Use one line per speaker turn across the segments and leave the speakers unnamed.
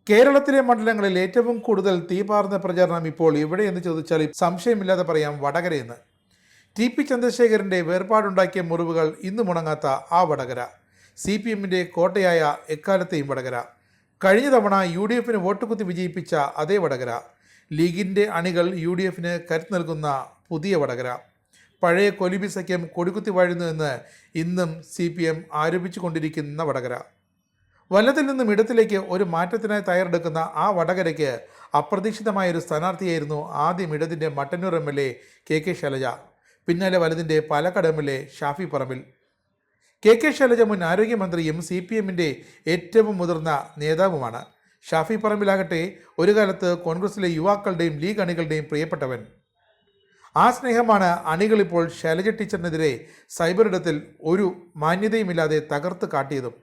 കേരളത്തിലെ മണ്ഡലങ്ങളിൽ ഏറ്റവും കൂടുതൽ തീപാർന്ന പ്രചാരണം ഇപ്പോൾ എവിടെയെന്ന് ചോദിച്ചാൽ സംശയമില്ലാതെ പറയാം വടകരയെന്ന്. ടി.പി. ചന്ദ്രശേഖരൻ്റെ വേർപാടുണ്ടാക്കിയ മുറിവുകൾ ഇന്നും ഉണങ്ങാത്ത ആ വടകര, CPM-ൻ്റെ കോട്ടയായ എക്കാലത്തെയും വടകര, കഴിഞ്ഞ തവണ UDF-ന് വോട്ടുകുത്തി വിജയിപ്പിച്ച അതേ വടകര, ലീഗിൻ്റെ അണികൾ UDF-ന് കരുത്ത് നൽകുന്ന പുതിയ വടകര, പഴയ കൊലിബി സഖ്യം കൊടികുത്തി വാഴുന്നു എന്ന് ഇന്നും CPM ആരോപിച്ചു കൊണ്ടിരിക്കുന്ന വടകര. വലത്തിൽ നിന്നും ഇടത്തിലേക്ക് ഒരു മാറ്റത്തിനായി തയ്യാറെടുക്കുന്ന ആ വടകരയ്ക്ക് അപ്രതീക്ഷിതമായൊരു സ്ഥാനാർത്ഥിയായിരുന്നു ആദ്യം ഇടതിൻ്റെ മട്ടന്നൂർ MLA KK ശൈലജ, പിന്നാലെ വലതിൻ്റെ പാലക്കാട് MLA ഷാഫി പറമ്പിൽ. KK ശൈലജ മുൻ ആരോഗ്യമന്ത്രിയും CPM-ൻ്റെ ഏറ്റവും മുതിർന്ന നേതാവുമാണ്. ഷാഫി പറമ്പിലാകട്ടെ ഒരു കാലത്ത് കോൺഗ്രസിലെ യുവാക്കളുടെയും ലീഗ് അണികളുടെയും പ്രിയപ്പെട്ടവൻ. ആ സ്നേഹമാണ് അണികളിപ്പോൾ ശൈലജ ടീച്ചറിനെതിരെ സൈബറിടത്തിൽ ഒരു മാന്യതയുമില്ലാതെ തകർത്ത് കാട്ടിയതും.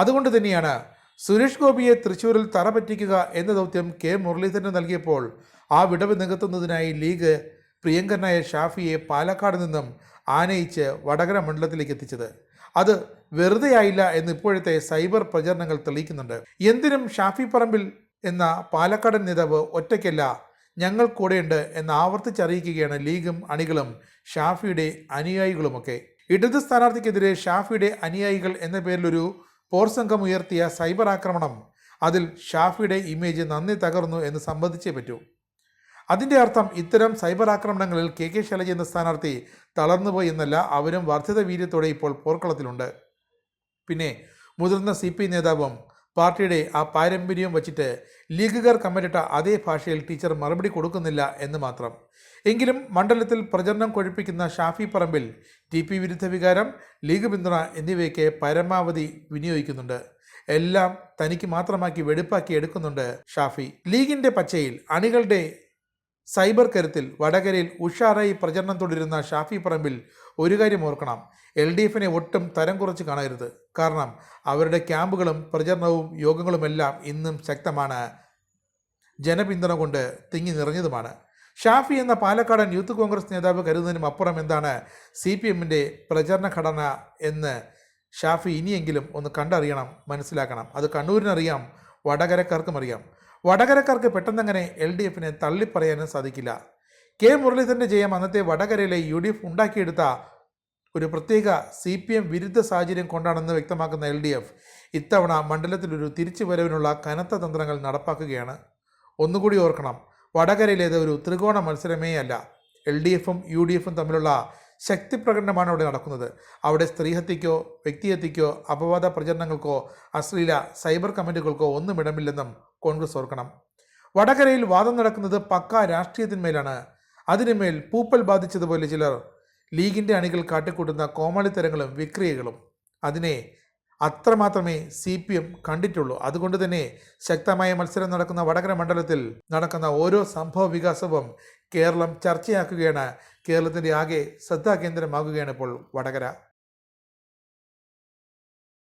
അതുകൊണ്ട് തന്നെയാണ് സുരേഷ് ഗോപിയെ തൃശ്ശൂരിൽ തറ പറ്റിക്കുക എന്ന ദൗത്യം K മുരളീധരന് നൽകിയപ്പോൾ ആ വിടവ് നികത്തുന്നതിനായി ലീഗ് പ്രിയങ്കരനായ ഷാഫിയെ പാലക്കാട് നിന്നും ആനയിച്ച് വടകര മണ്ഡലത്തിലേക്ക് എത്തിച്ചത്. അത് വെറുതെ ആയില്ല എന്ന് ഇപ്പോഴത്തെ സൈബർ പ്രചരണങ്ങൾ തെളിയിക്കുന്നുണ്ട്. എന്തിനും ഷാഫി പറമ്പിൽ എന്ന പാലക്കാടൻ നേതാവ് ഒറ്റയ്ക്കല്ല, ഞങ്ങൾ കൂടെയുണ്ട് എന്ന് ആവർത്തിച്ചറിയിക്കുകയാണ് ലീഗും അണികളും ഷാഫിയുടെ അനുയായികളുമൊക്കെ. ഇടത് സ്ഥാനാർത്ഥിക്കെതിരെ ഷാഫിയുടെ അനുയായികൾ എന്ന പേരിലൊരു പോർസംഘം ഉയർത്തിയ സൈബർ ആക്രമണം, അതിൽ ഷാഫിയുടെ ഇമേജ് നന്ദി തകർന്നു എന്ന് സമ്മതിച്ചേ പറ്റൂ. അതിൻ്റെ അർത്ഥം ഇത്തരം സൈബർ ആക്രമണങ്ങളിൽ KK ശൈലജ എന്ന സ്ഥാനാർത്ഥി തളർന്നുപോയി എന്നല്ല, അവരും വർദ്ധിത വീര്യത്തോടെ ഇപ്പോൾ പോർക്കളത്തിലുണ്ട്. പിന്നെ മുതിർന്ന CPI നേതാവും പാർട്ടിയുടെ ആ പാരമ്പര്യവും വച്ചിട്ട് ലീഗുകാർ കമ്മറ്റിട്ട അതേ ഭാഷയിൽ ടീച്ചർ മറുപടി കൊടുക്കുന്നില്ല എന്ന് മാത്രം. എങ്കിലും മണ്ഡലത്തിൽ പ്രചരണം കൊഴിപ്പിക്കുന്ന ഷാഫി പറമ്പിൽ TP വിരുദ്ധ വികാരം, ലീഗ് പിന്തുണ എന്നിവയൊക്കെ പരമാവധി വിനിയോഗിക്കുന്നുണ്ട്. എല്ലാം തനിക്ക് മാത്രമാക്കി വെടുപ്പാക്കി എടുക്കുന്നുണ്ട് ഷാഫി. ലീഗിൻ്റെ പച്ചയിൽ അണികളുടെ സൈബർ കരുത്തിൽ വടകരയിൽ ഉഷാറായി പ്രചരണം തുടരുന്ന ഷാഫി പറമ്പിൽ ഒരു കാര്യം ഓർക്കണം, LDF-നെ ഒട്ടും തരം കുറച്ച് കാണരുത്. കാരണം അവരുടെ ക്യാമ്പുകളും പ്രചരണവും യോഗങ്ങളുമെല്ലാം ഇന്നും ശക്തമാണ്, ജനപിന്തുണ കൊണ്ട് തിങ്ങി നിറഞ്ഞതുമാണ്. ഷാഫി എന്ന പാലക്കാടൻ യൂത്ത് കോൺഗ്രസ് നേതാവ് കരുതുന്നതിനും അപ്പുറം എന്താണ് CPM-ൻ്റെ പ്രചരണ ഘടന എന്ന് ഷാഫി ഇനിയെങ്കിലും ഒന്ന് കണ്ടറിയണം, മനസ്സിലാക്കണം. അത് കണ്ണൂരിനറിയാം, വടകരക്കാർക്കും അറിയാം. വടകരക്കാർക്ക് പെട്ടെന്നങ്ങനെ LDF-നെ തള്ളിപ്പറയാനും സാധിക്കില്ല. K മുരളീധരൻ്റെ ജയം അന്നത്തെ വടകരയിലെ UDF ഉണ്ടാക്കിയെടുത്ത ഒരു പ്രത്യേക CPM വിരുദ്ധ സാഹചര്യം കൊണ്ടാണെന്ന് വ്യക്തമാക്കുന്ന LDF ഇത്തവണ മണ്ഡലത്തിലൊരു തിരിച്ചുവരവിനുള്ള കനത്ത തന്ത്രങ്ങൾ നടപ്പാക്കുകയാണ്. ഒന്നുകൂടി ഓർക്കണം, വടകരയിലേത് ഒരു ത്രികോണ മത്സരമേ അല്ല. LDF-ഉം UDF-ഉം തമ്മിലുള്ള ശക്തി പ്രകടനമാണ് അവിടെ നടക്കുന്നത്. അവിടെ സ്ത്രീഹത്യക്കോ വ്യക്തിഹത്യക്കോ അപവാദ പ്രചരണങ്ങൾക്കോ അശ്ലീല സൈബർ കമൻറ്റുകൾക്കോ ഒന്നും ഇടമില്ലെന്നും കോൺഗ്രസ് ഓർക്കണം. വടകരയിൽ വാദം നടക്കുന്നത് പക്കാ രാഷ്ട്രീയത്തിന്മേലാണ്. അതിനുമേൽ പൂപ്പൽ ബാധിച്ചതുപോലെ ചിലർ ലീഗിൻ്റെ അണികൾ കാട്ടിക്കൂട്ടുന്ന കോമാളിത്തരങ്ങളും വിക്രിയകളും. അതിനെ അത്രമാത്രമേ CPM കണ്ടിട്ടുള്ളൂ. അതുകൊണ്ട് തന്നെ ശക്തമായ മത്സരം നടക്കുന്ന വടകര മണ്ഡലത്തിൽ നടക്കുന്ന ഓരോ സംഭവ വികാസവും കേരളം ചർച്ചയാക്കുകയാണ്. കേരളത്തിൻ്റെ ആകെ ശ്രദ്ധാകേന്ദ്രമാകുകയാണ് ഇപ്പോൾ വടകര.